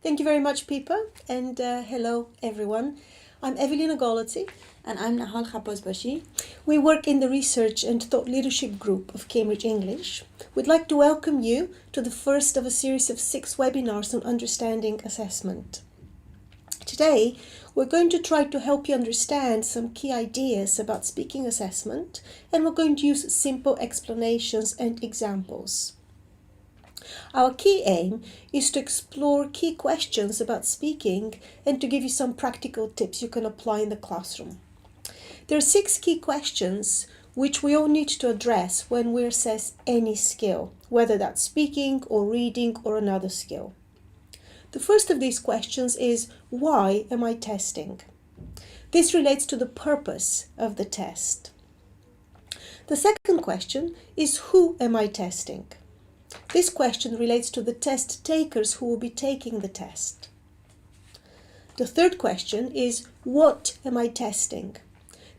Thank you very much, Pippa, and hello, everyone. I'm Evelina Golati. And I'm Nahal Khabozbashi. We work in the Research and Thought Leadership Group of Cambridge English. We'd like to welcome you to the first of a series of 6 webinars on understanding assessment. Today, we're going to try to help you understand some key ideas about speaking assessment, and we're going to use simple explanations and examples. Our key aim is to explore key questions about speaking and to give you some practical tips you can apply in the classroom. There are 6 key questions which we all need to address when we assess any skill, whether that's speaking or reading or another skill. The first of these questions is, why am I testing? This relates to the purpose of the test. The second question is, who am I testing? This question relates to the test takers who will be taking the test. The third question is, what am I testing?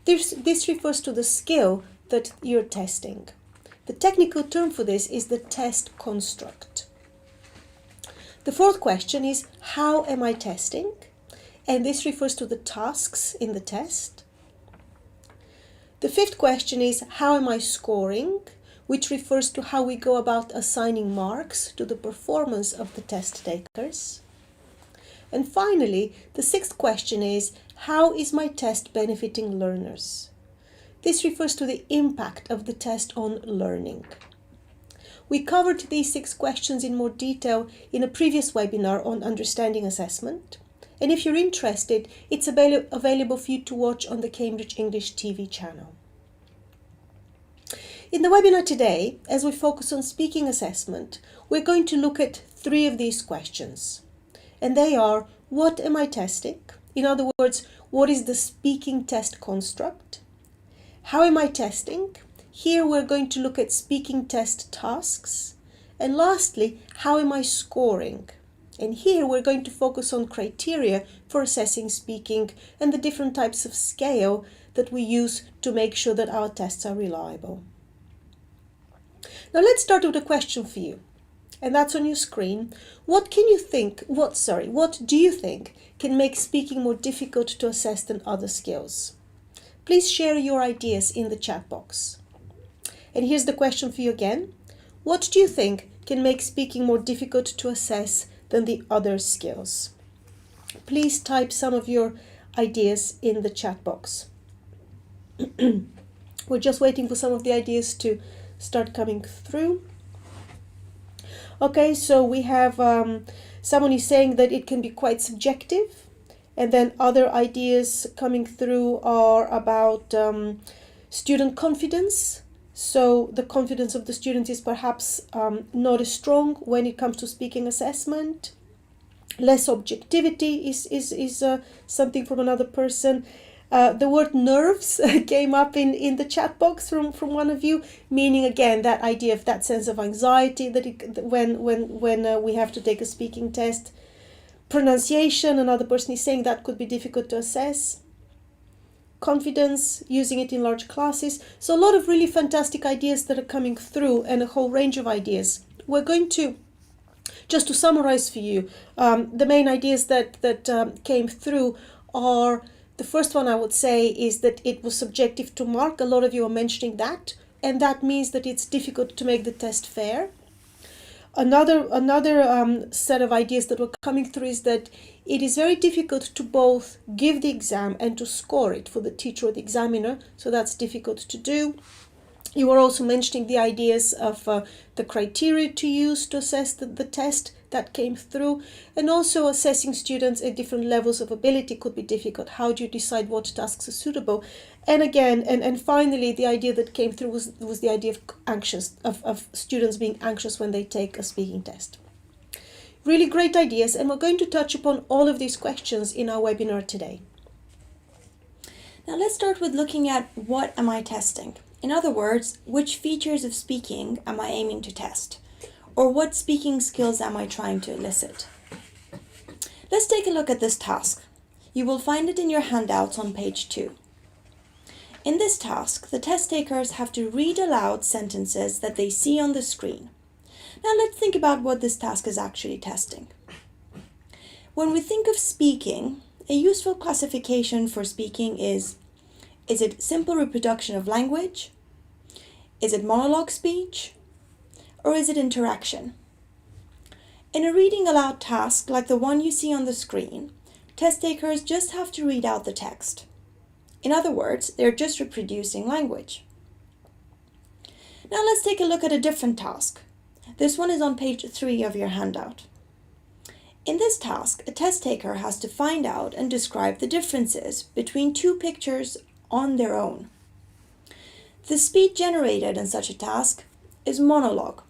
This refers to the skill that you're testing. The technical term for this is the test construct. The fourth question is, how am I testing? And this refers to the tasks in the test. The fifth question is, how am I scoring? Which refers to how we go about assigning marks to the performance of the test takers. And finally, the sixth question is, how is my test benefiting learners? This refers to the impact of the test on learning. We covered these 6 questions in more detail in a previous webinar on understanding assessment. And if you're interested, it's available for you to watch on the Cambridge English TV channel. In the webinar today, as we focus on speaking assessment, we're going to look at 3 of these questions. And they are, what am I testing? In other words, what is the speaking test construct? How am I testing? Here we're going to look at speaking test tasks. And lastly, how am I scoring? And here we're going to focus on criteria for assessing speaking and the different types of scale that we use to make sure that our tests are reliable. Now let's start with a question for you. And that's on your screen. What do you think can make speaking more difficult to assess than other skills? Please share your ideas in the chat box. And here's the question for you again. What do you think can make speaking more difficult to assess than the other skills? Please type some of your ideas in the chat box. We're just waiting for some of the ideas to start coming through. Okay, so we have someone is saying that it can be quite subjective, and then other ideas coming through are about student confidence. So the confidence of the student is perhaps not as strong when it comes to speaking assessment. Less objectivity is something from another person. The word nerves came up in the chat box from one of you, meaning again that idea of that sense of anxiety that when we have to take a speaking test. Pronunciation, another person is saying that could be difficult to assess. Confidence, using it in large classes. So a lot of really fantastic ideas that are coming through and a whole range of ideas. We're going to, just to summarize for you, the main ideas that came through are, the first one I would say is that it was subjective to mark. A lot of you are mentioning that, and that means that it's difficult to make the test fair. Another set of ideas that were coming through is that it is very difficult to both give the exam and to score it for the teacher or the examiner, so that's difficult to do. You were also mentioning the ideas of the criteria to use to assess the test. That came through, and also assessing students at different levels of ability could be difficult. How do you decide what tasks are suitable? And again, and finally, the idea that came through was the idea of students being anxious when they take a speaking test. Really great ideas, and we're going to touch upon all of these questions in our webinar today. Now let's start with looking at what am I testing? In other words, which features of speaking am I aiming to test? Or what speaking skills am I trying to elicit? Let's take a look at this task. You will find it in your handouts on page 2. In this task, the test takers have to read aloud sentences that they see on the screen. Now let's think about what this task is actually testing. When we think of speaking, a useful classification for speaking is it simple reproduction of language? Is it monologue speech? Or is it interaction? In a reading aloud task like the one you see on the screen, test takers just have to read out the text. In other words, they're just reproducing language. Now let's take a look at a different task. This one is on page 3 of your handout. In this task, a test taker has to find out and describe the differences between two pictures on their own. The speed generated in such a task is monologue.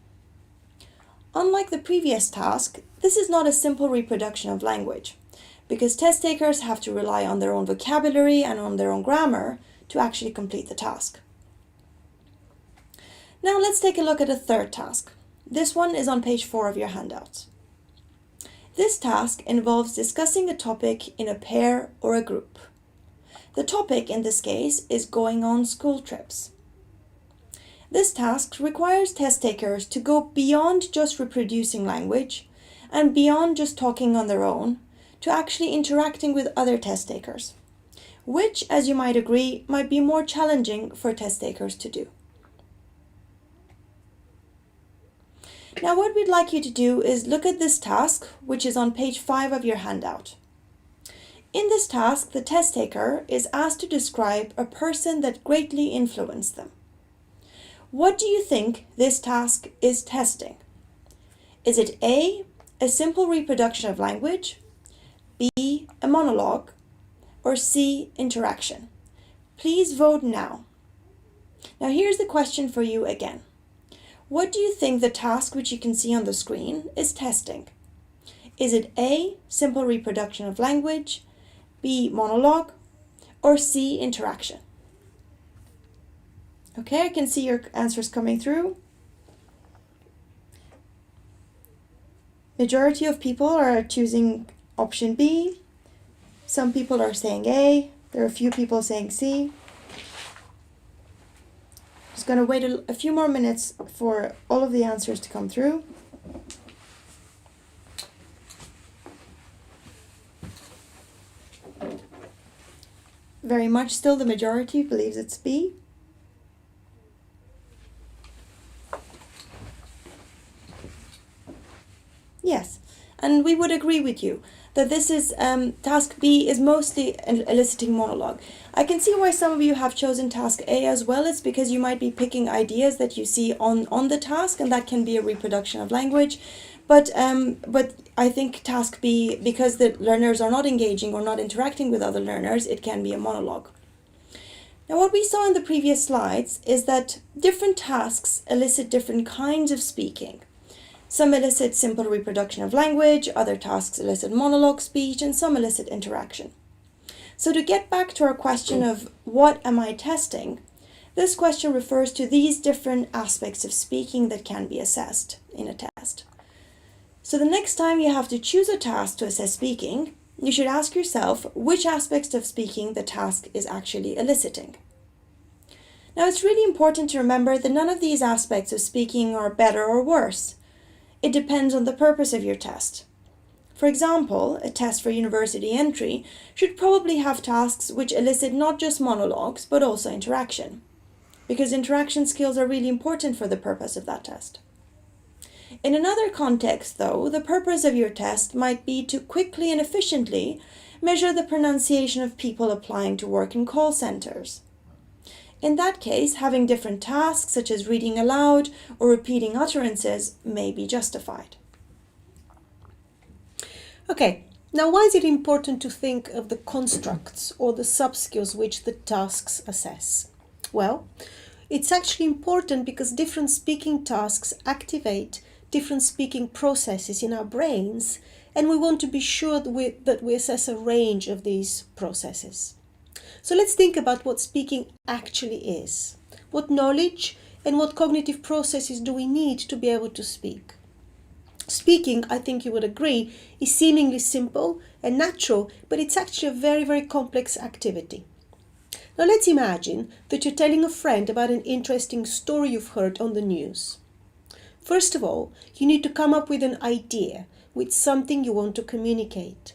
Unlike the previous task, this is not a simple reproduction of language, because test takers have to rely on their own vocabulary and on their own grammar to actually complete the task. Now let's take a look at a third task. This one is on page 4 of your handouts. This task involves discussing a topic in a pair or a group. The topic in this case is going on school trips. This task requires test takers to go beyond just reproducing language and beyond just talking on their own to actually interacting with other test takers, which, as you might agree, might be more challenging for test takers to do. Now what we'd like you to do is look at this task, which is on page 5 of your handout. In this task, the test taker is asked to describe a person that greatly influenced them. What do you think this task is testing? Is it A, a simple reproduction of language, B, a monologue, or C, interaction? Please vote now. Now here's the question for you again. What do you think the task which you can see on the screen is testing? Is it A, simple reproduction of language, B, monologue, or C, interaction? Okay, I can see your answers coming through. Majority of people are choosing option B. Some people are saying A. There are a few people saying C. Just going to wait a few more minutes for all of the answers to come through. Very much still the majority believes it's B. Yes, and we would agree with you that this is task B is mostly eliciting monologue. I can see why some of you have chosen task A as well. It's because you might be picking ideas that you see on the task, and that can be a reproduction of language. But I think task B, because the learners are not engaging or not interacting with other learners, it can be a monologue. Now what we saw in the previous slides is that different tasks elicit different kinds of speaking. Some elicit simple reproduction of language, other tasks elicit monologue speech, and some elicit interaction. So to get back to our question of what am I testing, this question refers to these different aspects of speaking that can be assessed in a test. So the next time you have to choose a task to assess speaking, you should ask yourself which aspects of speaking the task is actually eliciting. Now it's really important to remember that none of these aspects of speaking are better or worse. It depends on the purpose of your test. For example, a test for university entry should probably have tasks which elicit not just monologues, but also interaction, because interaction skills are really important for the purpose of that test. In another context, though, the purpose of your test might be to quickly and efficiently measure the pronunciation of people applying to work in call centers. In that case, having different tasks, such as reading aloud or repeating utterances, may be justified. Okay, now why is it important to think of the constructs or the sub-skills which the tasks assess? Well, it's actually important because different speaking tasks activate different speaking processes in our brains, and we want to be sure that we assess a range of these processes. So let's think about what speaking actually is. What knowledge and what cognitive processes do we need to be able to speak? Speaking, I think you would agree, is seemingly simple and natural, but it's actually a very, very complex activity. Now let's imagine that you're telling a friend about an interesting story you've heard on the news. First of all, you need to come up with an idea, with something you want to communicate.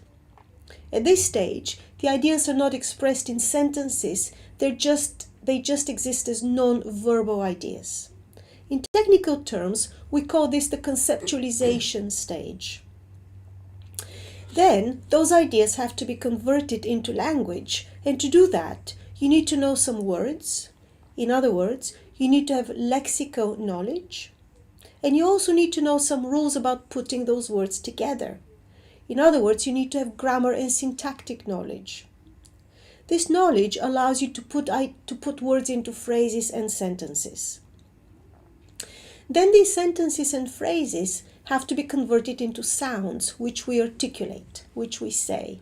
At this stage, the ideas are not expressed in sentences, they just exist as non-verbal ideas. In technical terms, we call this the conceptualization stage. Then, those ideas have to be converted into language, and to do that, you need to know some words. In other words, you need to have lexical knowledge, and you also need to know some rules about putting those words together. In other words, you need to have grammar and syntactic knowledge. This knowledge allows you to put words into phrases and sentences. Then these sentences and phrases have to be converted into sounds, which we articulate, which we say.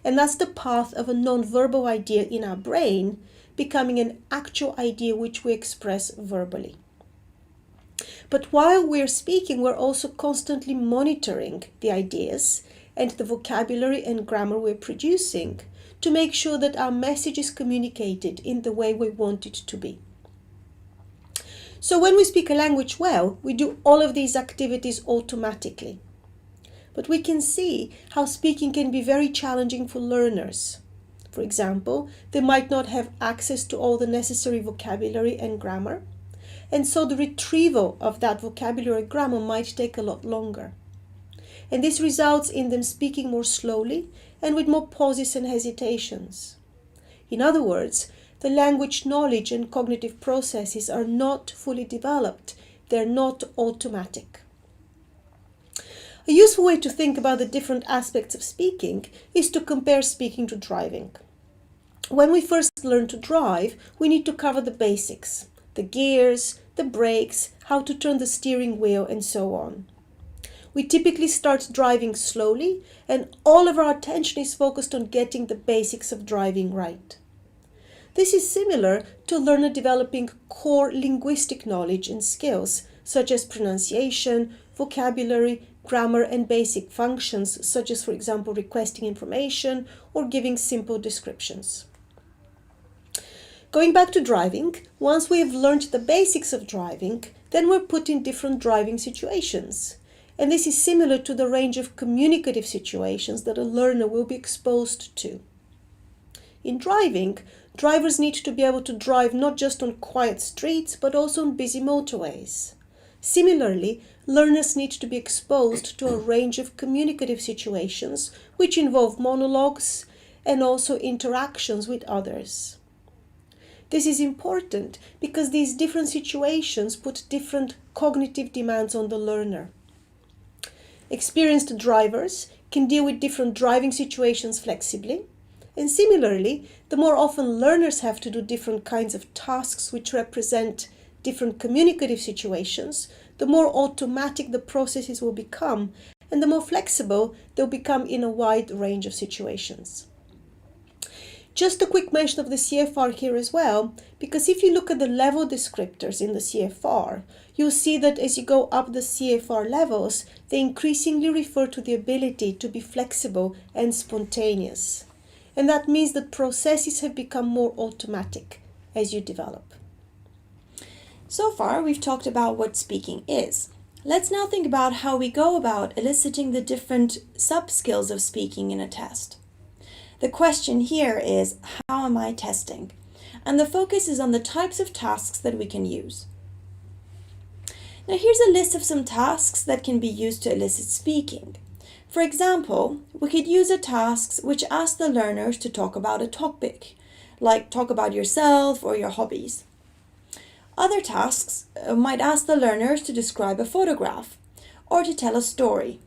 And that's the path of a non-verbal idea in our brain becoming an actual idea which we express verbally. But while we're speaking, we're also constantly monitoring the ideas and the vocabulary and grammar we're producing to make sure that our message is communicated in the way we want it to be. So when we speak a language well, we do all of these activities automatically. But we can see how speaking can be very challenging for learners. For example, they might not have access to all the necessary vocabulary and grammar, and so the retrieval of that vocabulary and grammar might take a lot longer. And this results in them speaking more slowly and with more pauses and hesitations. In other words, the language knowledge and cognitive processes are not fully developed. They're not automatic. A useful way to think about the different aspects of speaking is to compare speaking to driving. When we first learn to drive, we need to cover the basics, the gears, the brakes, how to turn the steering wheel, and so on. We typically start driving slowly, and all of our attention is focused on getting the basics of driving right. This is similar to a learner developing core linguistic knowledge and skills, such as pronunciation, vocabulary, grammar, and basic functions, such as, for example, requesting information or giving simple descriptions. Going back to driving, once we have learned the basics of driving, then we're put in different driving situations. And this is similar to the range of communicative situations that a learner will be exposed to. In driving, drivers need to be able to drive not just on quiet streets, but also on busy motorways. Similarly, learners need to be exposed to a range of communicative situations which involve monologues and also interactions with others. This is important because these different situations put different cognitive demands on the learner. Experienced drivers can deal with different driving situations flexibly, and similarly, the more often learners have to do different kinds of tasks which represent different communicative situations, the more automatic the processes will become, and the more flexible they'll become in a wide range of situations. Just a quick mention of the CFR here as well, because if you look at the level descriptors in the CFR, you'll see that as you go up the CFR levels, they increasingly refer to the ability to be flexible and spontaneous. And that means that processes have become more automatic as you develop. So far, we've talked about what speaking is. Let's now think about how we go about eliciting the different sub-skills of speaking in a test. The question here is, how am I testing? And the focus is on the types of tasks that we can use. Now here's a list of some tasks that can be used to elicit speaking. For example, we could use a task which asks the learners to talk about a topic, like talk about yourself or your hobbies. Other tasks might ask the learners to describe a photograph or to tell a story.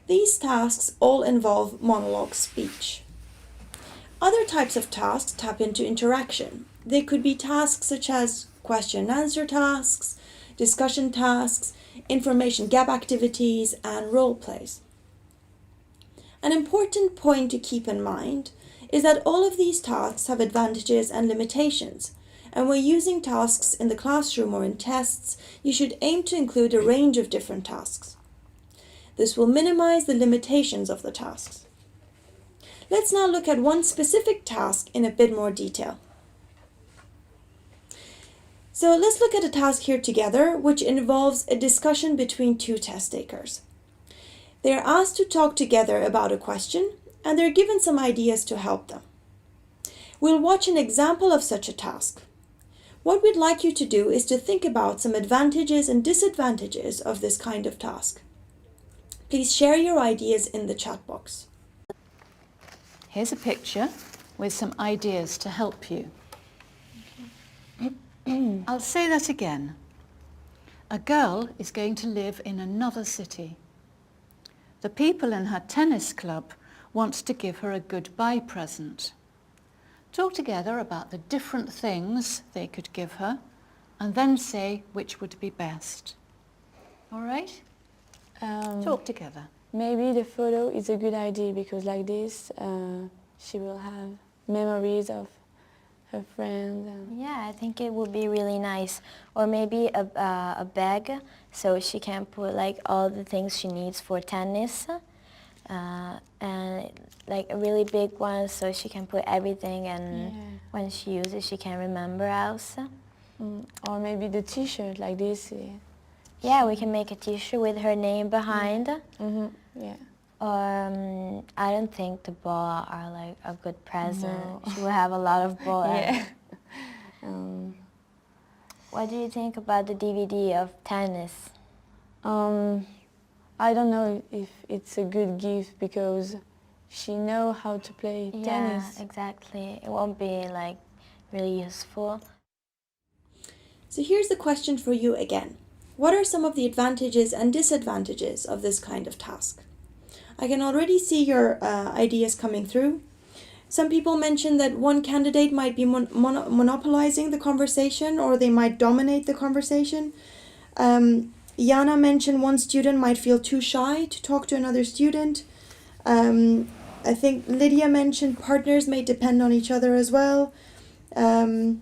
These tasks all involve monologue speech. Other types of tasks tap into interaction. They could be tasks such as question and answer tasks, discussion tasks, information gap activities, and role plays. An important point to keep in mind is that all of these tasks have advantages and limitations, and when using tasks in the classroom or in tests, you should aim to include a range of different tasks. This will minimize the limitations of the tasks. Let's now look at one specific task in a bit more detail. So let's look at a task here together, which involves a discussion between two test takers. They are asked to talk together about a question, and they're given some ideas to help them. We'll watch an example of such a task. What we'd like you to do is to think about some advantages and disadvantages of this kind of task. Please share your ideas in the chat box. Here's a picture with some ideas to help you. I'll say that again. A girl is going to live in another city. The people in her tennis club want to give her a goodbye present. Talk together about the different things they could give her and then say which would be best. All right? Talk together. Maybe the photo is a good idea because like this she will have memories of her friends. Yeah, I think it would be really nice. Or maybe a bag so she can put like all the things she needs for tennis. And like a really big one so she can put everything, and when she uses she can remember also. Or maybe the t-shirt like this. Yeah, we can make a t-shirt with her name behind. Yeah. Or I don't think the ball are like a good present. No. She will have a lot of ball. Yeah. What do you think about the DVD of tennis? I don't know if it's a good gift because she knows how to play tennis. Yeah, exactly. It won't be like really useful. So here's the question for you again. What are some of the advantages and disadvantages of this kind of task? I can already see your ideas coming through. Some people mentioned that one candidate might be monopolizing the conversation, or they might dominate the conversation. Jana mentioned one student might feel too shy to talk to another student. I think Lydia mentioned partners may depend on each other as well. In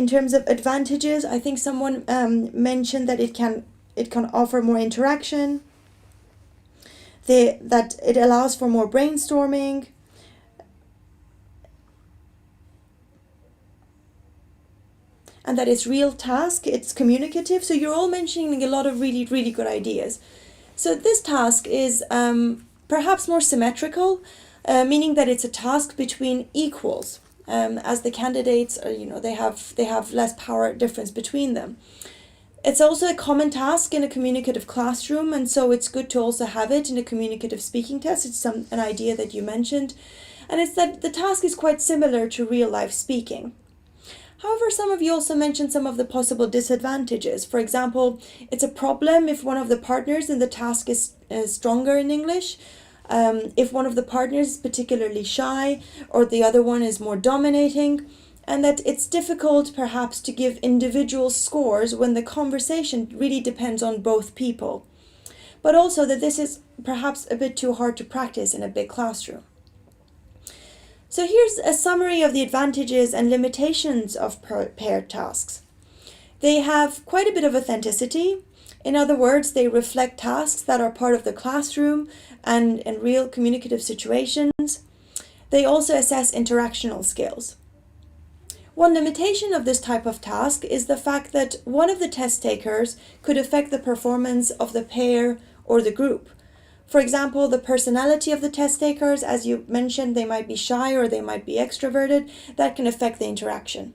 terms of advantages, I think someone mentioned that it can offer more interaction, that it allows for more brainstorming, and that it's real task, it's communicative. So you're all mentioning a lot of really, really good ideas. So this task is perhaps more symmetrical, meaning that it's a task between equals. As the candidates, they have less power difference between them. It's also a common task in a communicative classroom, and so it's good to also have it in a communicative speaking test. It's an idea that you mentioned, and it's that the task is quite similar to real life speaking. However, some of you also mentioned some of the possible disadvantages. For example, it's a problem if one of the partners in the task is stronger in English. If one of the partners is particularly shy, or the other one is more dominating, and that it's difficult perhaps to give individual scores when the conversation really depends on both people. But also that this is perhaps a bit too hard to practice in a big classroom. So here's a summary of the advantages and limitations of paired tasks. They have quite a bit of authenticity. In other words, they reflect tasks that are part of the classroom and in real communicative situations. They also assess interactional skills. One limitation of this type of task is the fact that one of the test takers could affect the performance of the pair or the group. For example, the personality of the test takers, as you mentioned, they might be shy or they might be extroverted. That can affect the interaction.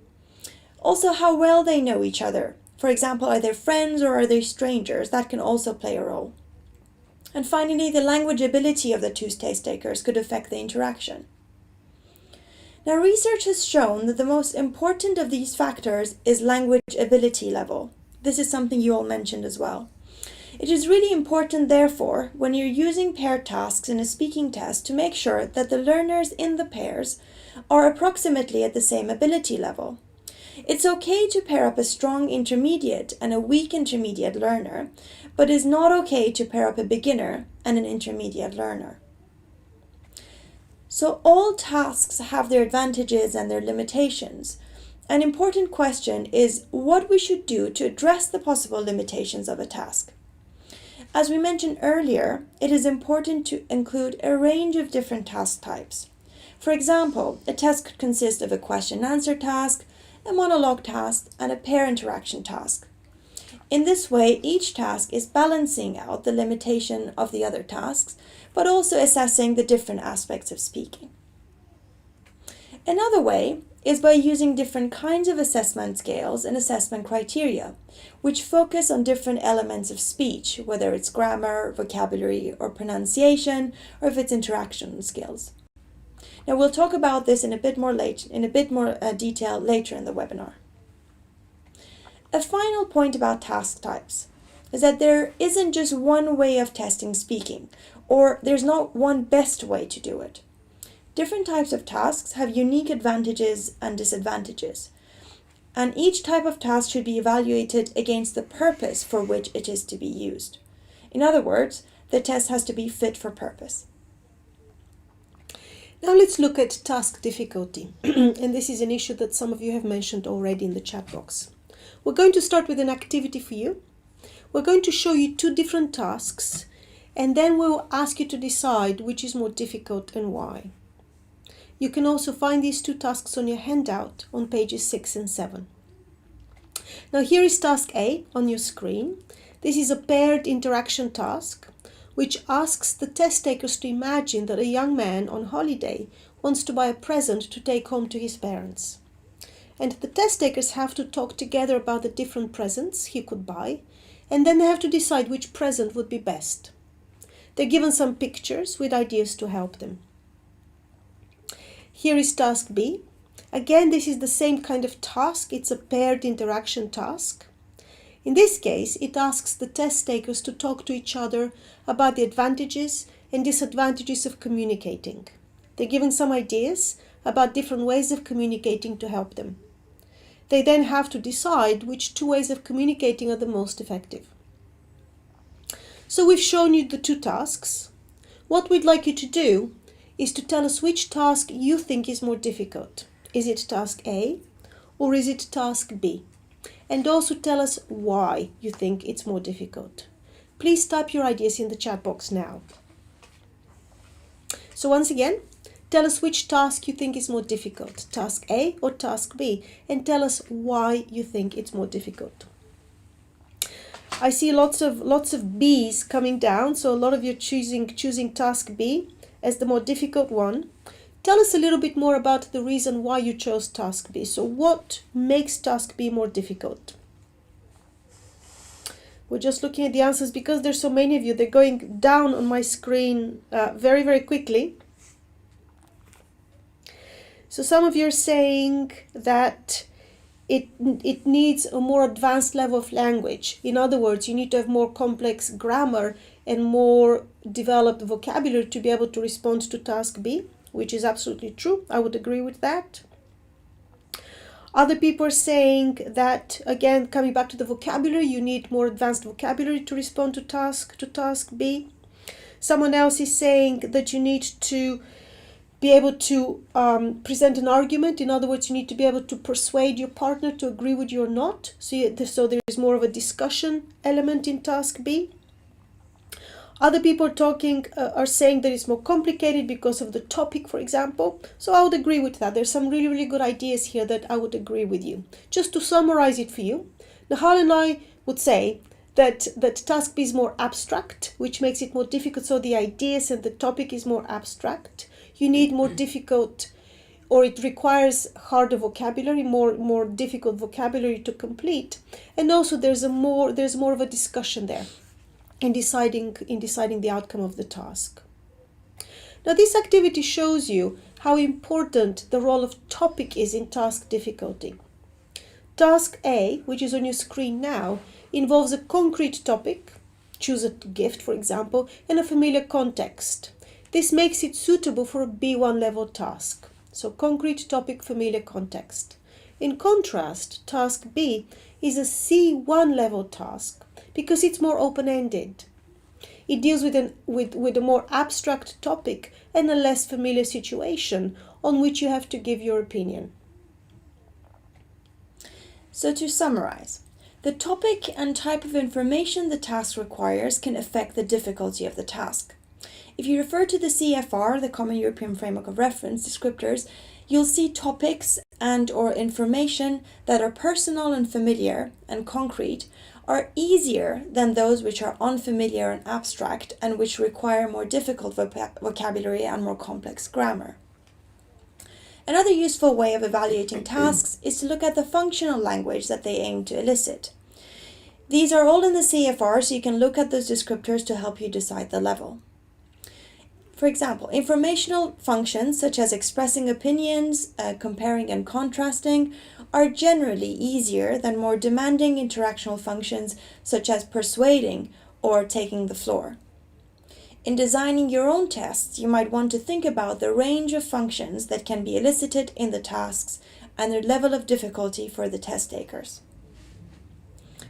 Also, how well they know each other. For example, are they friends or are they strangers? That can also play a role. And finally, the language ability of the two test takers could affect the interaction. Now, research has shown that the most important of these factors is language ability level. This is something you all mentioned as well. It is really important, therefore, when you're using paired tasks in a speaking test to make sure that the learners in the pairs are approximately at the same ability level. It's okay to pair up a strong intermediate and a weak intermediate learner, but it's not okay to pair up a beginner and an intermediate learner. So all tasks have their advantages and their limitations. An important question is what we should do to address the possible limitations of a task. As we mentioned earlier, it is important to include a range of different task types. For example, a test could consist of a question-answer task, a monologue task, and a pair interaction task. In this way, each task is balancing out the limitation of the other tasks, but also assessing the different aspects of speaking. Another way is by using different kinds of assessment scales and assessment criteria, which focus on different elements of speech, whether it's grammar, vocabulary, or pronunciation, or if it's interaction skills. Now we'll talk about this in a bit more detail later in the webinar. A final point about task types is that there isn't just one way of testing speaking, or there's not one best way to do it. Different types of tasks have unique advantages and disadvantages, and each type of task should be evaluated against the purpose for which it is to be used. In other words, the test has to be fit for purpose. Now let's look at task difficulty, and this is an issue that some of you have mentioned already in the chat box. We're going to start with an activity for you. We're going to show you 2 different tasks, and then we'll ask you to decide which is more difficult and why. You can also find these 2 tasks on your handout on pages 6 and 7. Now here is task A on your screen. This is a paired interaction task, which asks the test takers to imagine that a young man on holiday wants to buy a present to take home to his parents. And the test takers have to talk together about the different presents he could buy, and then they have to decide which present would be best. They're given some pictures with ideas to help them. Here is task B. Again, this is the same kind of task. It's a paired interaction task. In this case, it asks the test takers to talk to each other about the advantages and disadvantages of communicating. They're given some ideas about different ways of communicating to help them. They then have to decide which 2 ways of communicating are the most effective. So we've shown you the 2 tasks. What we'd like you to do is to tell us which task you think is more difficult. Is it task A or is it task B? And also tell us why you think it's more difficult. Please type your ideas in the chat box now. So once again, tell us which task you think is more difficult, task A or task B, and tell us why you think it's more difficult. I see lots of B's coming down, so a lot of you choosing task B as the more difficult one. Tell us a little bit more about the reason why you chose task B. So what makes task B more difficult? We're just looking at the answers because there's so many of you. They're going down on my screen very, very quickly. So some of you are saying that it needs a more advanced level of language. In other words, you need to have more complex grammar and more developed vocabulary to be able to respond to task B, which is absolutely true. I would agree with that. Other people are saying that, again, coming back to the vocabulary, you need more advanced vocabulary to respond to task B. Someone else is saying that you need to be able to present an argument. In other words, you need to be able to persuade your partner to agree with you or not. So there is more of a discussion element in task B. Other people are saying that it's more complicated because of the topic, for example. So I would agree with that. There's some really, really good ideas here that I would agree with you. Just to summarize it for you, Nahal and I would say that task B is more abstract, which makes it more difficult. So the ideas and the topic is more abstract. You need more difficult, or it requires harder vocabulary, more difficult vocabulary to complete. And also there's more of a discussion there in deciding the outcome of the task. Now this activity shows you how important the role of topic is in task difficulty. Task A, which is on your screen now, involves a concrete topic, choose a gift for example, and a familiar context. This makes it suitable for a B1 level task. So concrete topic, familiar context. In contrast, task B is a C1 level task because it's more open-ended. It deals with a more abstract topic and a less familiar situation on which you have to give your opinion. So to summarize, the topic and type of information the task requires can affect the difficulty of the task. If you refer to the CFR, the Common European Framework of Reference descriptors, you'll see topics and/or information that are personal and familiar and concrete are easier than those which are unfamiliar and abstract and which require more difficult vocabulary and more complex grammar. Another useful way of evaluating tasks is to look at the functional language that they aim to elicit. These are all in the CFR, so you can look at those descriptors to help you decide the level. For example, informational functions such as expressing opinions, comparing and contrasting are generally easier than more demanding interactional functions such as persuading or taking the floor. In designing your own tests, you might want to think about the range of functions that can be elicited in the tasks and their level of difficulty for the test takers.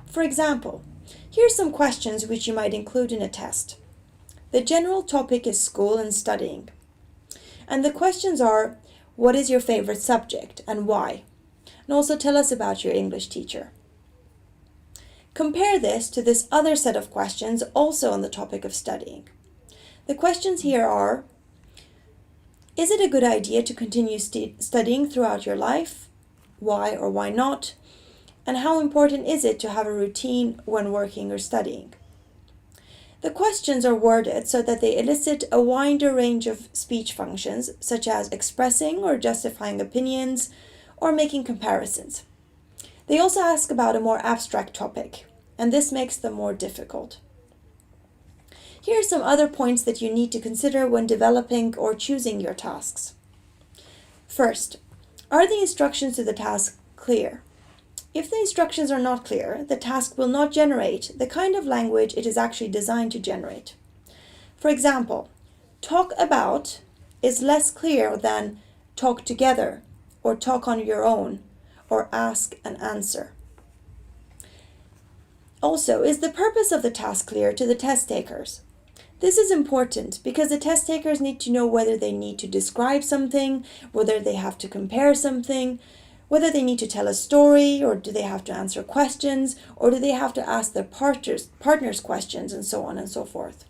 For example, here are some questions which you might include in a test. The general topic is school and studying. And the questions are, what is your favorite subject and why? And also tell us about your English teacher. Compare this to this other set of questions also on the topic of studying. The questions here are, is it a good idea to continue studying throughout your life? Why or why not? And how important is it to have a routine when working or studying? The questions are worded so that they elicit a wider range of speech functions, such as expressing or justifying opinions or making comparisons. They also ask about a more abstract topic, and this makes them more difficult. Here are some other points that you need to consider when developing or choosing your tasks. First, are the instructions to the task clear? If the instructions are not clear, the task will not generate the kind of language it is actually designed to generate. For example, talk about is less clear than talk together or talk on your own or ask and answer. Also, is the purpose of the task clear to the test takers? This is important because the test takers need to know whether they need to describe something, whether they have to compare something, whether they need to tell a story, or do they have to answer questions, or do they have to ask their partners questions, and so on and so forth.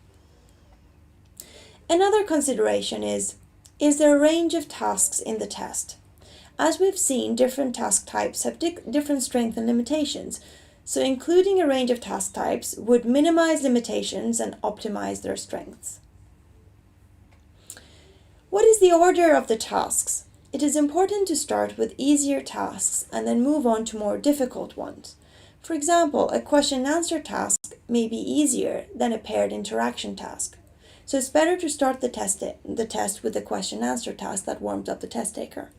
Another consideration is there a range of tasks in the test? As we've seen, different task types have different strengths and limitations, so including a range of task types would minimize limitations and optimize their strengths. What is the order of the tasks? It is important to start with easier tasks and then move on to more difficult ones. For example, a question and answer task may be easier than a paired interaction task. So it's better to start the test with the question and answer task that warms up the test taker.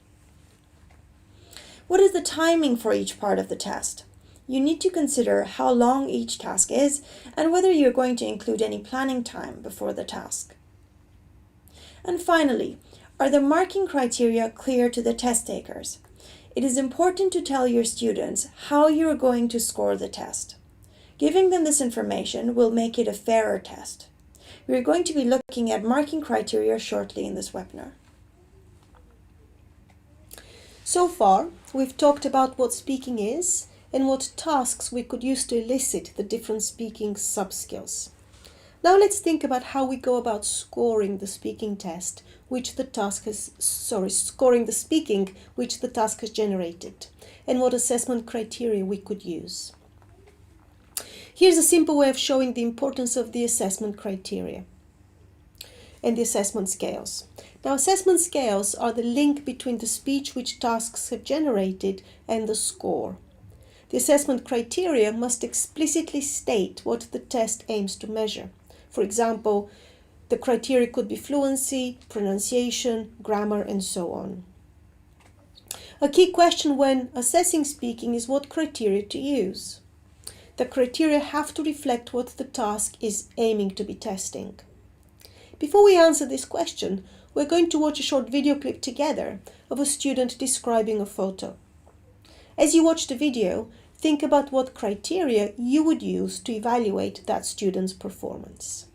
What is the timing for each part of the test? You need to consider how long each task is and whether you're going to include any planning time before the task. And finally, are the marking criteria clear to the test takers? It is important to tell your students how you are going to score the test. Giving them this information will make it a fairer test. We are going to be looking at marking criteria shortly in this webinar. So far, we've talked about what speaking is and what tasks we could use to elicit the different speaking sub-skills. Now let's think about how we go about scoring the speaking test scoring the speaking which the task has generated, and what assessment criteria we could use. Here's a simple way of showing the importance of the assessment criteria and the assessment scales. Now, assessment scales are the link between the speech which tasks have generated and the score. The assessment criteria must explicitly state what the test aims to measure. For example, the criteria could be fluency, pronunciation, grammar, and so on. A key question when assessing speaking is what criteria to use. The criteria have to reflect what the task is aiming to be testing. Before we answer this question, we're going to watch a short video clip together of a student describing a photo. As you watch the video, think about what criteria you would use to evaluate that student's performance.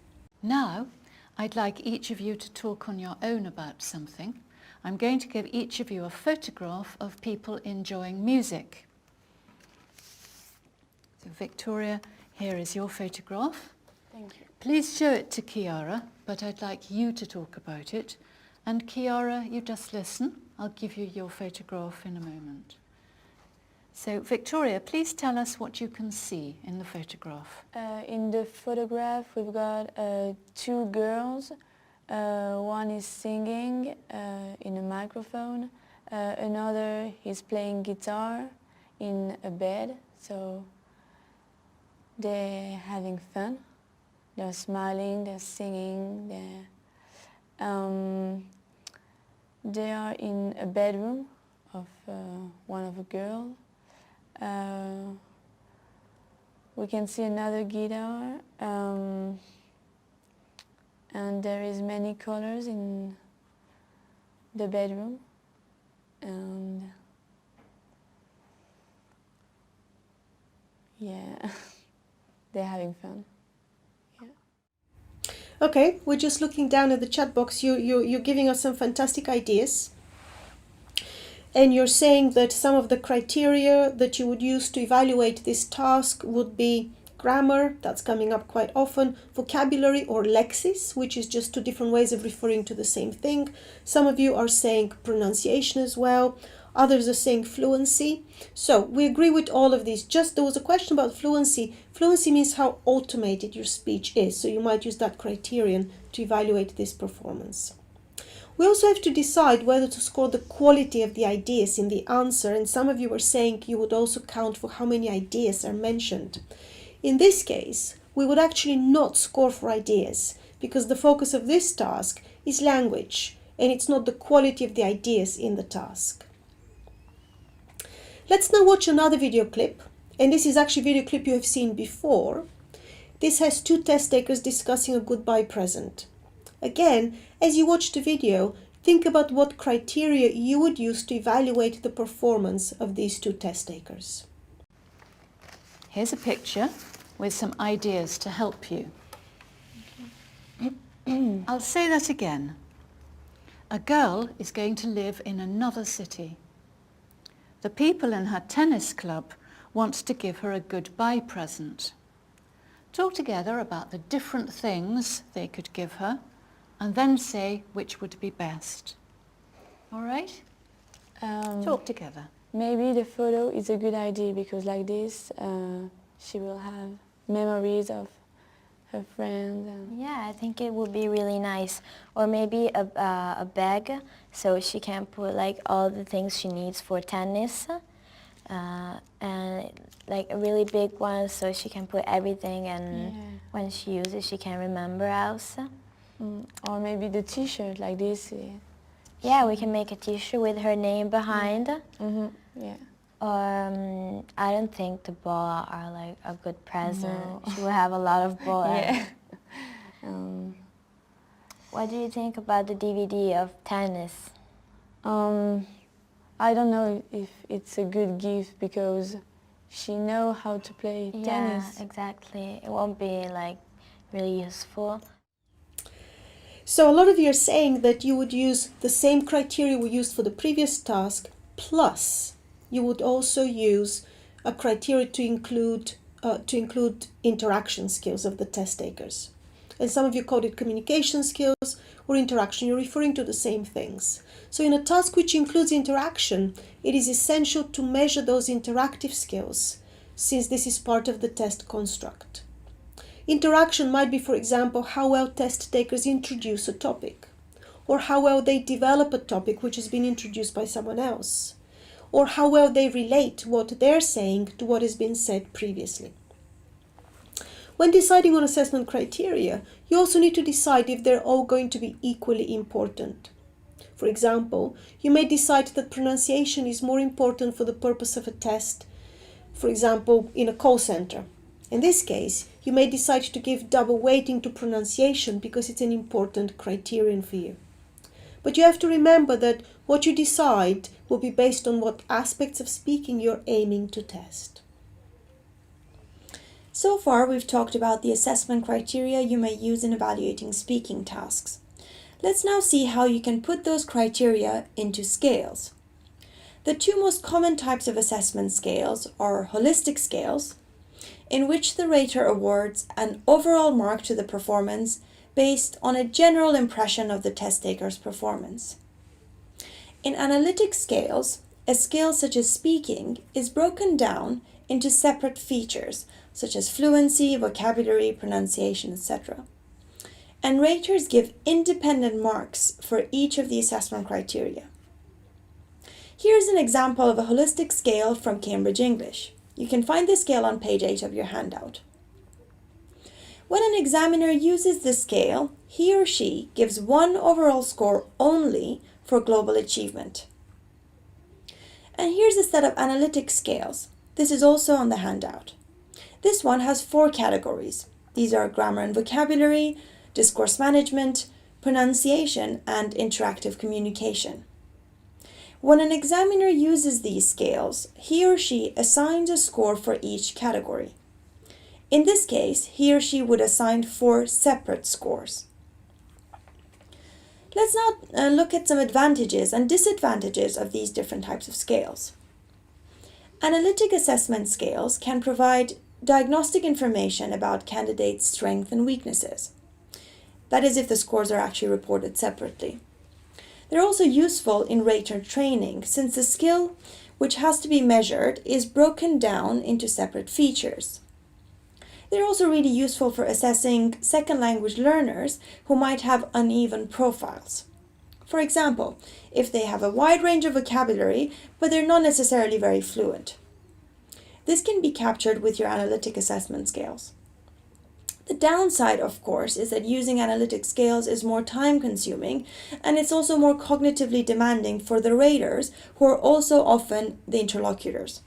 Now, I'd like each of you to talk on your own about something. I'm going to give each of you a photograph of people enjoying music. So Victoria, here is your photograph. Thank you. Please show it to Kiara, but I'd like you to talk about it. And Kiara, you just listen I'll give you your photograph in a moment. So, Victoria, please tell us what you can see in the photograph. In the photograph, we've got two girls. One is singing in a microphone. Another is playing guitar in a bed. So they're having fun. They're smiling, they're singing. They are in a bedroom of one of a girl. We can see another guitar, and there is many colors in the bedroom, and yeah, they're having fun. Yeah. Okay, we're just looking down at the chat box. You're giving us some fantastic ideas. And you're saying that some of the criteria that you would use to evaluate this task would be grammar, that's coming up quite often, vocabulary or lexis, which is just two different ways of referring to the same thing. Some of you are saying pronunciation as well. Others are saying fluency. So we agree with all of these. Just there was a question about fluency. Fluency means how automated your speech is. So you might use that criterion to evaluate this performance. We also have to decide whether to score the quality of the ideas in the answer, and some of you were saying you would also count for how many ideas are mentioned. In this case, we would actually not score for ideas, because the focus of this task is language, and it's not the quality of the ideas in the task. Let's now watch another video clip, and this is actually a video clip you have seen before. This has two test takers discussing a goodbye present. Again, as you watch the video, think about what criteria you would use to evaluate the performance of these two test takers. Here's a picture with some ideas to help you. I'll say that again. A girl is going to live in another city. The people in her tennis club want to give her a goodbye present. Talk together about the different things they could give her, and then say which would be best. All right? Talk together. Maybe the photo is a good idea because like this, she will have memories of her friends. Yeah, I think it would be really nice. Or maybe a bag, so she can put like all the things she needs for tennis. And like a really big one, so she can put everything, and when she uses, she can remember also. Or maybe the t-shirt like this. Yeah, we can make a t-shirt with her name behind. Yeah. Or I don't think the ball are like a good present. No. She will have a lot of ball. Yeah. What do you think about the DVD of tennis? I don't know if it's a good gift because she knows how to play tennis. Yeah, exactly. It won't be like really useful. So a lot of you are saying that you would use the same criteria we used for the previous task, plus you would also use a criteria to include interaction skills of the test takers. And some of you called it communication skills or interaction. You're referring to the same things. So in a task which includes interaction, it is essential to measure those interactive skills, since this is part of the test construct. Interaction might be, for example, how well test takers introduce a topic, or how well they develop a topic which has been introduced by someone else, or how well they relate what they're saying to what has been said previously. When deciding on assessment criteria, you also need to decide if they're all going to be equally important. For example, you may decide that pronunciation is more important for the purpose of a test, for example, in a call center. In this case, you may decide to give double weighting to pronunciation because it's an important criterion for you. But you have to remember that what you decide will be based on what aspects of speaking you're aiming to test. So far, we've talked about the assessment criteria you may use in evaluating speaking tasks. Let's now see how you can put those criteria into scales. The two most common types of assessment scales are holistic scales, in which the rater awards an overall mark to the performance based on a general impression of the test taker's performance. In analytic scales, a scale such as speaking is broken down into separate features, such as fluency, vocabulary, pronunciation, etc. And raters give independent marks for each of the assessment criteria. Here's an example of a holistic scale from Cambridge English. You can find this scale on page 8 of your handout. When an examiner uses this scale, he or she gives one overall score only for global achievement. And here's a set of analytic scales. This is also on the handout. This one has 4 categories. These are grammar and vocabulary, discourse management, pronunciation, and interactive communication. When an examiner uses these scales, he or she assigns a score for each category. In this case, he or she would assign 4 separate scores. Let's now look at some advantages and disadvantages of these different types of scales. Analytic assessment scales can provide diagnostic information about candidates' strengths and weaknesses. That is, if the scores are actually reported separately. They're also useful in rater training, since the skill which has to be measured is broken down into separate features. They're also really useful for assessing second language learners who might have uneven profiles. For example, if they have a wide range of vocabulary, but they're not necessarily very fluent. This can be captured with your analytic assessment scales. The downside, of course, is that using analytic scales is more time-consuming, and it's also more cognitively demanding for the raters, who are also often the interlocutors.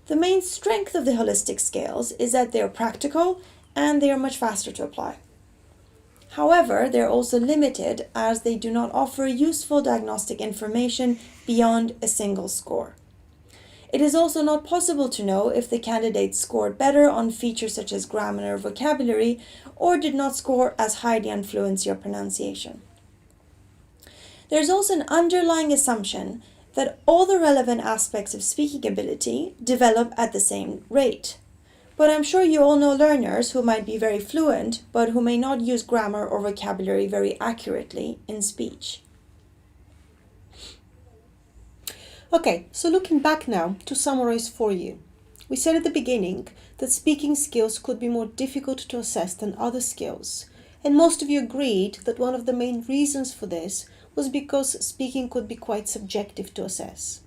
The main strength of the holistic scales is that they are practical and they are much faster to apply. However, they're also limited as they do not offer useful diagnostic information beyond a single score. It is also not possible to know if the candidate scored better on features such as grammar or vocabulary, or did not score as highly on fluency or pronunciation. There is also an underlying assumption that all the relevant aspects of speaking ability develop at the same rate. But I'm sure you all know learners who might be very fluent, but who may not use grammar or vocabulary very accurately in speech. Okay, so looking back now to summarize for you. We said at the beginning that speaking skills could be more difficult to assess than other skills. And most of you agreed that one of the main reasons for this was because speaking could be quite subjective to assess.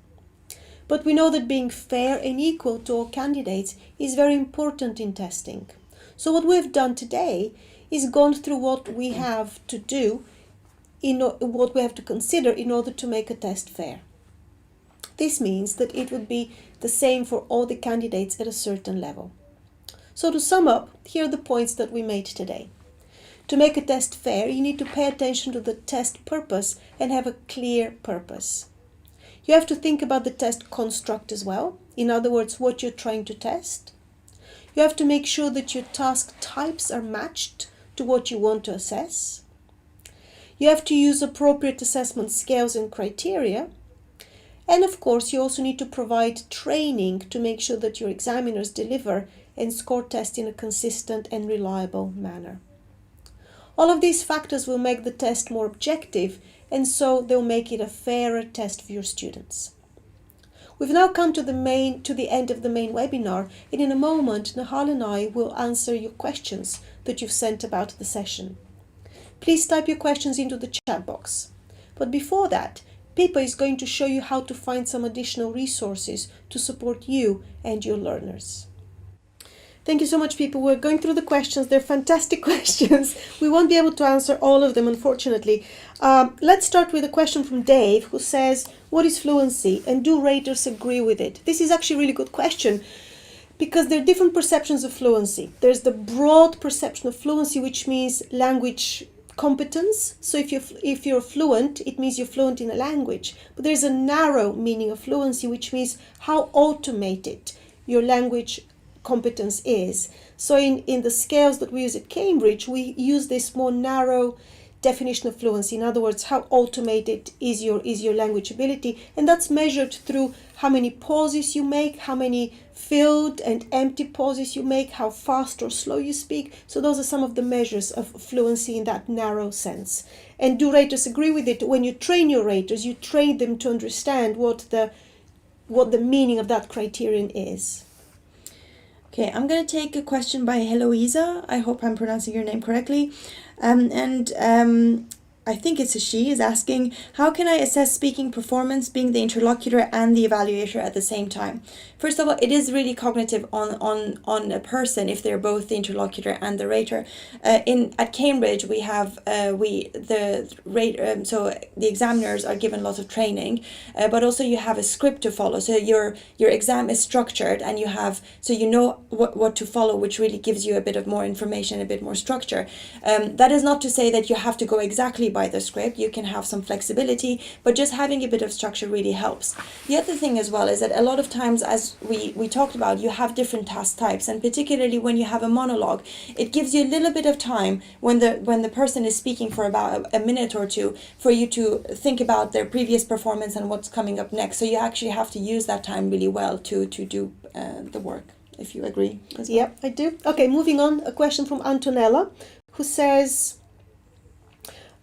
But we know that being fair and equal to all candidates is very important in testing. So what we've done today is gone through what we have to do, what we have to consider in order to make a test fair. This means that it would be the same for all the candidates at a certain level. So to sum up, here are the points that we made today. To make a test fair, you need to pay attention to the test purpose and have a clear purpose. You have to think about the test construct as well. In other words, what you're trying to test. You have to make sure that your task types are matched to what you want to assess. You have to use appropriate assessment scales and criteria. And of course, you also need to provide training to make sure that your examiners deliver and score tests in a consistent and reliable manner. All of these factors will make the test more objective, and so they'll make it a fairer test for your students. We've now come to the end of the main webinar, and in a moment, Nahal and I will answer your questions that you've sent about the session. Please type your questions into the chat box. But before that, Pippa is going to show you how to find some additional resources to support you and your learners. Thank you so much, people. We're going through the questions. They're fantastic questions. We won't be able to answer all of them, unfortunately. Let's start with a question from Dave, who says, what is fluency, and do raters agree with it? This is actually a really good question, because there are different perceptions of fluency. There's the broad perception of fluency, which means language competence. So if you're fluent, it means you're fluent in a language. But there's a narrow meaning of fluency, which means how automated your language competence is. So in the scales that we use at Cambridge, we use this more narrow definition of fluency. In other words, how automated is your language ability, and that's measured through how many pauses you make, how many filled and empty pauses you make, how fast or slow you speak. So those are some of the measures of fluency in that narrow sense. And do raters agree with it? When you train your raters, you train them to understand what the meaning of that criterion is. Okay, I'm going to take a question by Heloisa. I hope I'm pronouncing your name correctly. I think it's a she, is asking, how can I assess speaking performance being the interlocutor and the evaluator at the same time? First of all, it is really cognitive on a person if they're both the interlocutor and the rater. At Cambridge, we have so the examiners are given lots of training, but also you have a script to follow. So your exam is structured, and you know what to follow, which really gives you a bit of more information, a bit more structure. That is not to say that you have to go exactly by the script. You can have some flexibility, but just having a bit of structure really helps. The other thing as well is that a lot of times, as we talked about, you have different task types, and particularly when you have a monologue, it gives you a little bit of time when the person is speaking for about a minute or two for you to think about their previous performance and what's coming up next. So you actually have to use that time really well to do the work, if you agree as well. Yep, I do. Okay, moving on, a question from Antonella, who says,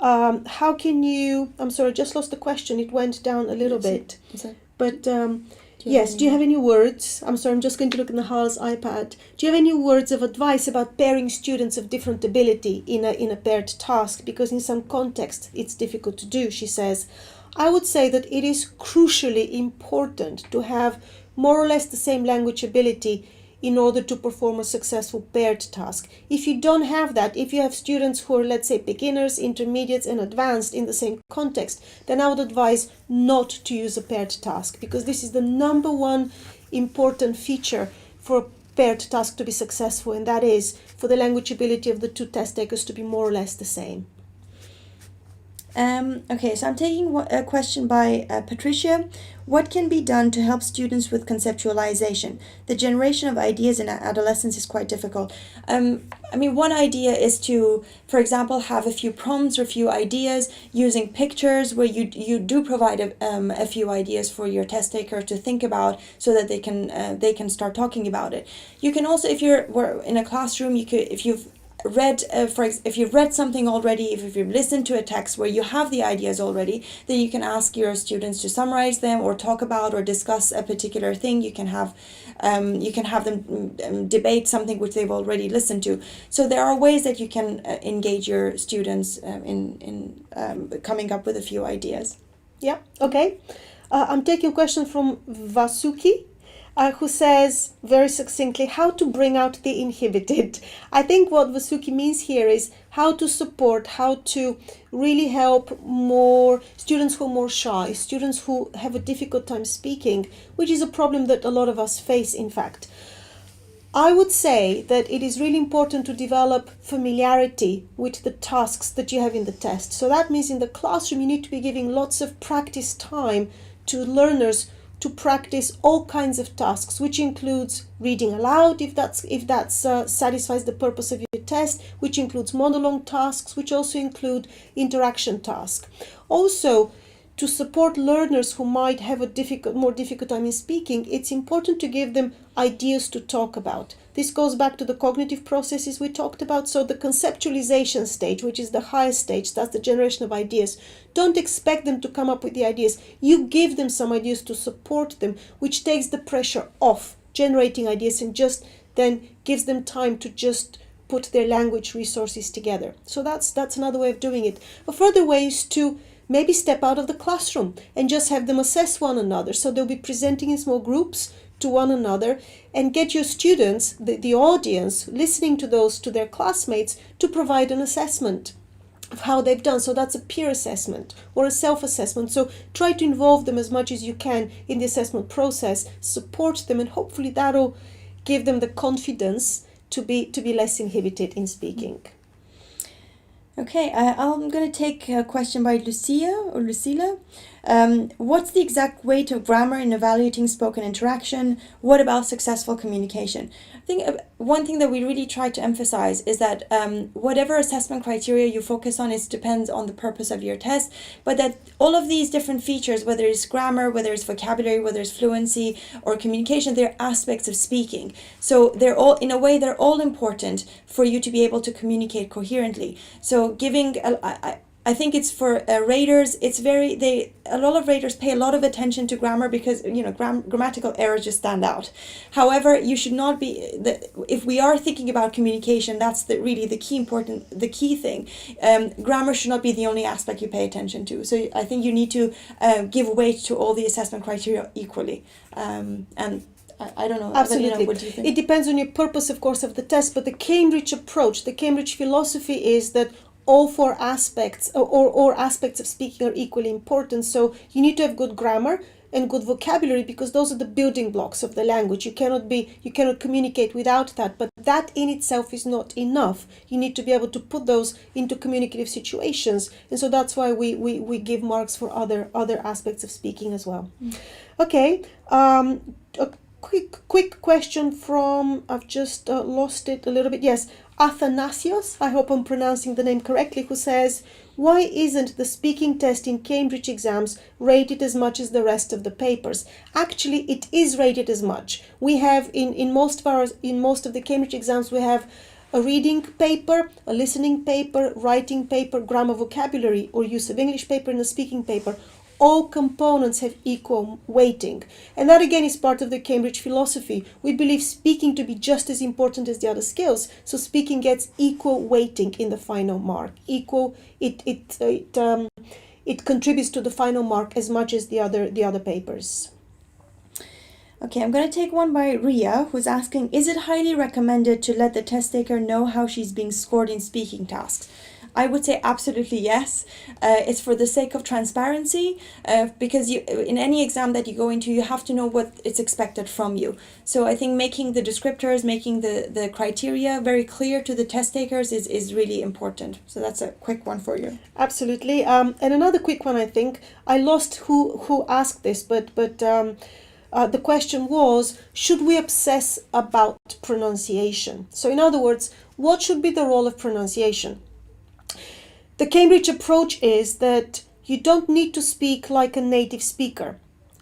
how can you, I'm sorry, I just lost the question, it went down a little bit. But yes, do you have any words? I'm sorry, I'm just going to look in the Hal's iPad. Do you have any words of advice about pairing students of different ability in a paired task? Because in some contexts it's difficult to do, she says. I would say that it is crucially important to have more or less the same language ability in order to perform a successful paired task. If you don't have that, if you have students who are, let's say, beginners, intermediates, and advanced in the same context, then I would advise not to use a paired task, because this is the number one important feature for a paired task to be successful, and that is for the language ability of the two test takers to be more or less the same. Okay, so I'm taking a question by Patricia. What can be done to help students with conceptualization? The generation of ideas in adolescence is quite difficult. One idea is to, for example, have a few prompts or a few ideas using pictures where you do provide a few ideas for your test taker to think about, so that they can start talking about it. You can also, if we're in a classroom, if you've read something already, if you've listened to a text where you have the ideas already, then you can ask your students to summarize them or talk about or discuss a particular thing. You can have them debate something which they've already listened to. So there are ways that you can engage your students in coming up with a few ideas. Yeah, okay. I'm taking a question from Vasuki, who says very succinctly how to bring out the inhibited. I think what Vasuki means here is how to support, how to really help more students who are more shy, students who have a difficult time speaking, which is a problem that a lot of us face, in fact. I would say that it is really important to develop familiarity with the tasks that you have in the test. So that means in the classroom you need to be giving lots of practice time to learners to practice all kinds of tasks, which includes reading aloud if that satisfies the purpose of your test, which includes monologue tasks, which also include interaction tasks. Also, to support learners who might have a more difficult time in speaking, it's important to give them ideas to talk about. This goes back to the cognitive processes we talked about. So the conceptualization stage, which is the highest stage, that's the generation of ideas. Don't expect them to come up with the ideas. You give them some ideas to support them, which takes the pressure off generating ideas and just then gives them time to just put their language resources together. So that's another way of doing it. A further way is to maybe step out of the classroom and just have them assess one another. So they'll be presenting in small groups to one another, and get your students, the audience, listening to their classmates, to provide an assessment of how they've done. So that's a peer assessment or a self-assessment. So try to involve them as much as you can in the assessment process, support them, and hopefully that'll give them the confidence to be less inhibited in speaking. Okay, I'm going to take a question by Lucila. What's the exact weight of grammar in evaluating spoken interaction? What about successful communication? I think one thing that we really try to emphasize is that whatever assessment criteria you focus on, it depends on the purpose of your test, but that all of these different features, whether it's grammar, whether it's vocabulary, whether it's fluency or communication, they're aspects of speaking. So they're all, in a way, they're all important for you to be able to communicate coherently. So giving I think it's for raters. A lot of raters pay a lot of attention to grammar because grammatical errors just stand out. However, you should not be if we are thinking about communication, that's the key thing. Grammar should not be the only aspect you pay attention to. So I think you need to give weight to all the assessment criteria equally. And I don't know. Absolutely. What do you think? It depends on your purpose, of course, of the test, but the Cambridge approach, the Cambridge philosophy is that all four aspects or aspects of speaking are equally important. So you need to have good grammar and good vocabulary because those are the building blocks of the language. You cannot communicate without that, but that in itself is not enough. You need to be able to put those into communicative situations, and so that's why we give marks for other aspects of speaking as well. Okay, a quick question from, I've just lost it a little bit. Yes, Athanasios, I hope I'm pronouncing the name correctly, who says, why isn't the speaking test in Cambridge exams rated as much as the rest of the papers? Actually, it is rated as much. We have in most of the Cambridge exams, we have a reading paper, a listening paper, writing paper, grammar, vocabulary, or use of English paper, and a speaking paper. All components have equal weighting. And that again is part of the Cambridge philosophy. We believe speaking to be just as important as the other skills. So speaking gets equal weighting in the final mark. It contributes to the final mark as much as the other papers. Okay, I'm going to take one by Ria, who's asking, is it highly recommended to let the test taker know how she's being scored in speaking tasks? I would say absolutely yes. It's for the sake of transparency, because in any exam that you go into, you have to know what is expected from you. So I think making the descriptors, making the criteria very clear to the test takers is really important. So that's a quick one for you. Absolutely. And another quick one, I think. I lost who asked this, but the question was, should we obsess about pronunciation? So in other words, what should be the role of pronunciation? The Cambridge approach is that you don't need to speak like a native speaker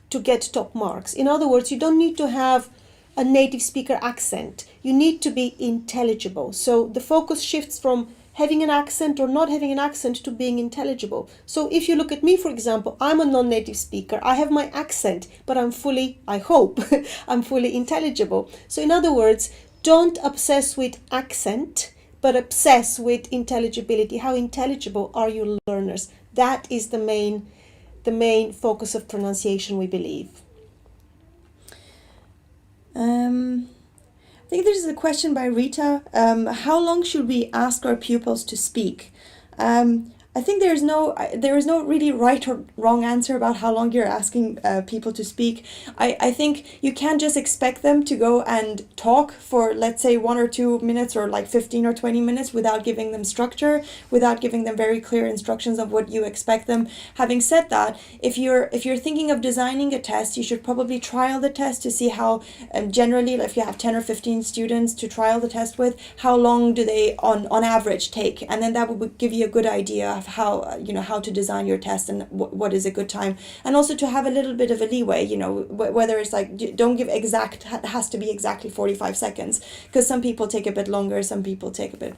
to get top marks. In other words, you don't need to have a native speaker accent. You need to be intelligible. So the focus shifts from having an accent or not having an accent to being intelligible. So if you look at me, for example, I'm a non-native speaker. I have my accent, but I'm fully, I hope, I'm fully intelligible. So in other words, don't obsess with accent, but obsess with intelligibility. How intelligible are your learners? That is the main focus of pronunciation, we believe. I think there's a question by Rita. How long should we ask our pupils to speak? I think there is no really right or wrong answer about how long you're asking people to speak. I think you can't just expect them to go and talk for, let's say, 1 or 2 minutes or like 15 or 20 minutes without giving them structure, without giving them very clear instructions of what you expect them. Having said that, if you're thinking of designing a test, you should probably trial the test to see how, generally, if you have 10 or 15 students to trial the test with, how long do they on average take, and then that would give you a good idea of how to design your test and what is a good time, and also to have a little bit of a leeway, whether it's like, don't give exact, has to be exactly 45 seconds, because some people take a bit longer, some people take a bit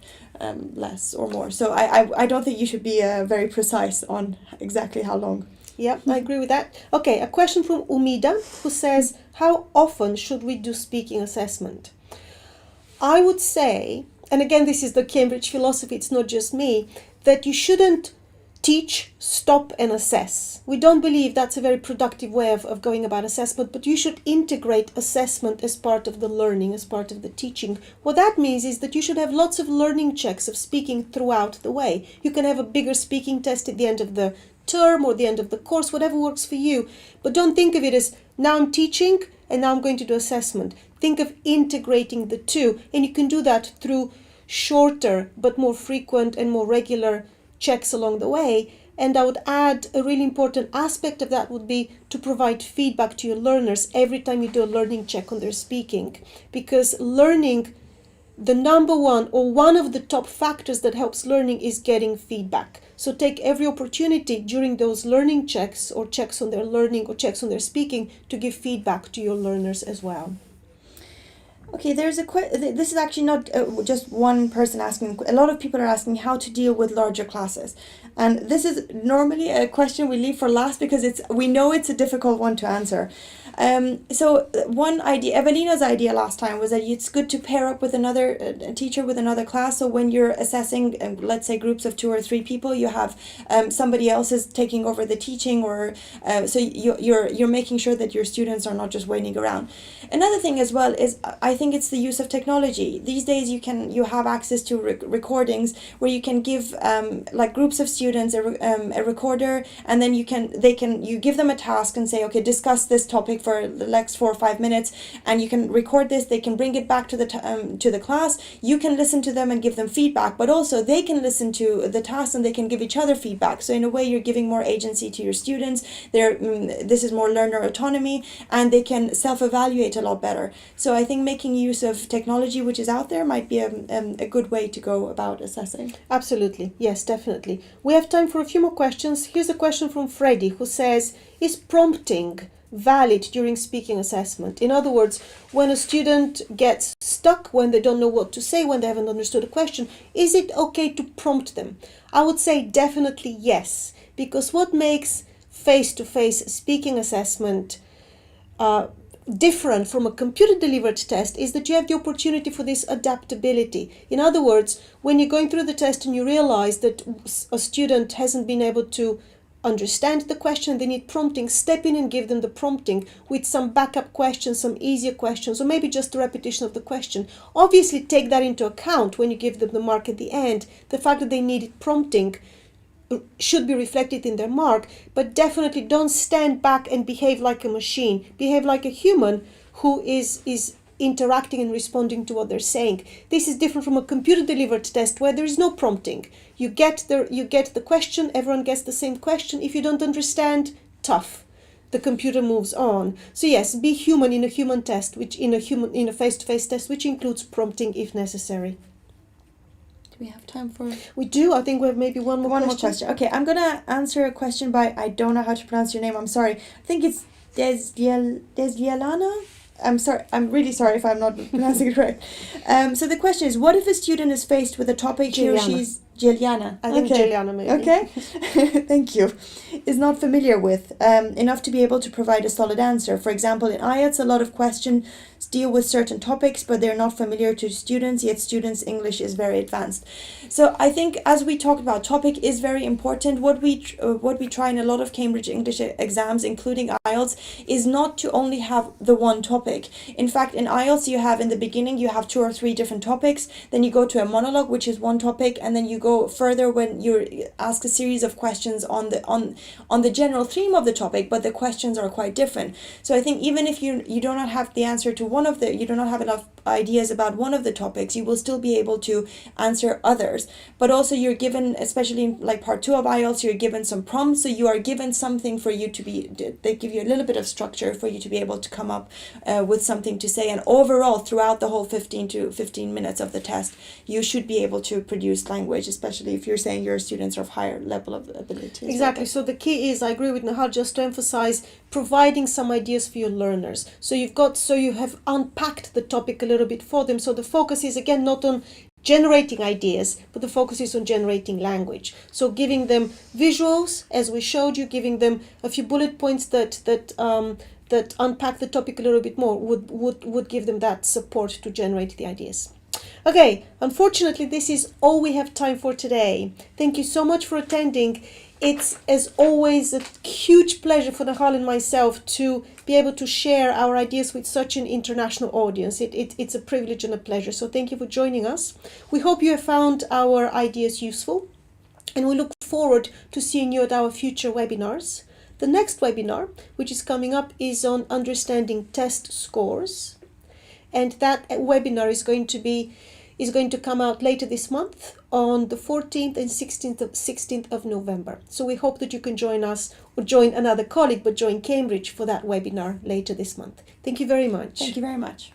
less or more. So I don't think you should be very precise on exactly how long. Yeah, I agree with that. Okay, a question from Umida, who says, how often should we do speaking assessment? I would say, and again, this is the Cambridge philosophy, it's not just me, that you shouldn't teach, stop, and assess. We don't believe that's a very productive way of going about assessment, but you should integrate assessment as part of the learning, as part of the teaching. What that means is that you should have lots of learning checks of speaking throughout the way. You can have a bigger speaking test at the end of the term or the end of the course, whatever works for you. But don't think of it as, now I'm teaching and now I'm going to do assessment. Think of integrating the two, and you can do that through shorter but more frequent and more regular checks along the way. And I would add a really important aspect of that would be to provide feedback to your learners every time you do a learning check on their speaking, because learning, the number one or one of the top factors that helps learning is getting feedback. So take every opportunity during those learning checks or checks on their learning or checks on their speaking to give feedback to your learners as well. Okay, this is actually not just one person asking. A lot of people are asking how to deal with larger classes. And this is normally a question we leave for last because we know it's a difficult one to answer. So one idea, Evelina's idea last time was that it's good to pair up with another teacher with another class. So when you're assessing, let's say groups of 2 or 3 people, you have somebody else is taking over the teaching, or so you're making sure that your students are not just waiting around. Another thing as well is I think it's the use of technology. These days you have access to recordings where you can give like groups of students a recorder, and then you give them a task and say, okay, discuss this topic for the next 4 or 5 minutes, and you can record this. They can bring it back to the class. You can listen to them and give them feedback, but also they can listen to the task and they can give each other feedback. So in a way, you're giving more agency to your students. This is more learner autonomy, and they can self-evaluate a lot better. So I think making use of technology which is out there might be a good way to go about assessing. Absolutely, yes, definitely. We have time for a few more questions. Here's a question from Freddie, who says, is prompting valid during speaking assessment? In other words, when a student gets stuck, when they don't know what to say, when they haven't understood a question, is it okay to prompt them? I would say definitely yes, because what makes face-to-face speaking assessment different from a computer-delivered test is that you have the opportunity for this adaptability. In other words, when you're going through the test and you realize that a student hasn't been able to understand the question, they need prompting, step in and give them the prompting with some backup questions, some easier questions, or maybe just a repetition of the question. Obviously, take that into account when you give them the mark at the end. The fact that they needed prompting should be reflected in their mark, but definitely don't stand back and behave like a machine. Behave like a human who is interacting and responding to what they're saying. This is different from a computer-delivered test where there is no prompting. You get the question, everyone gets the same question. If you don't understand, tough. The computer moves on. So yes, be human in a human test, in a face-to-face test, which includes prompting if necessary. Do we have time for? We do. I think we have maybe one more question. Okay, I'm gonna answer a question by, I don't know how to pronounce your name. I'm sorry. I think it's Desvialana. I'm sorry. I'm really sorry if I'm not pronouncing it correct. So the question is, what if a student is faced with a topic he or she's Giliana. I think Giliana maybe. Okay, thank you. Is not familiar with enough to be able to provide a solid answer. For example, in IELTS, a lot of questions deal with certain topics, but they're not familiar to students, yet students' English is very advanced. So I think, as we talked about, topic is very important. What we try in a lot of Cambridge English exams, including IELTS, is not to only have the one topic. In fact, in IELTS, you have in the beginning, you have 2 or 3 different topics. Then you go to a monologue, which is one topic, and then you go further when you ask a series of questions on the general theme of the topic, but the questions are quite different. So I think even if you do not have the answer to one of the, you do not have enough ideas about one of the topics, you will still be able to answer others. But also you're given, especially in like part 2 of IELTS, you're given some prompts, so you are given something for you to be, they give you a little bit of structure for you to be able to come up with something to say. And overall, throughout the whole 15 minutes of the test, you should be able to produce language, especially if you're saying your students are of higher level of ability. Exactly. So the key is, I agree with Nahal, just to emphasize providing some ideas for your learners. So you have unpacked the topic a little bit for them. So the focus is again not on generating ideas, but the focus is on generating language. So giving them visuals, as we showed you, giving them a few bullet points that unpack the topic a little bit more would give them that support to generate the ideas. Okay, unfortunately, this is all we have time for today. Thank you so much for attending. It's, as always, a huge pleasure for Nahal and myself to be able to share our ideas with such an international audience. It's a privilege and a pleasure. So thank you for joining us. We hope you have found our ideas useful, and we look forward to seeing you at our future webinars. The next webinar, which is coming up, is on understanding test scores. And that webinar is going to come out later this month on the 14th and 16th of November. So we hope that you can join us, or join another colleague, but join Cambridge for that webinar later this month. Thank you very much. Thank you very much.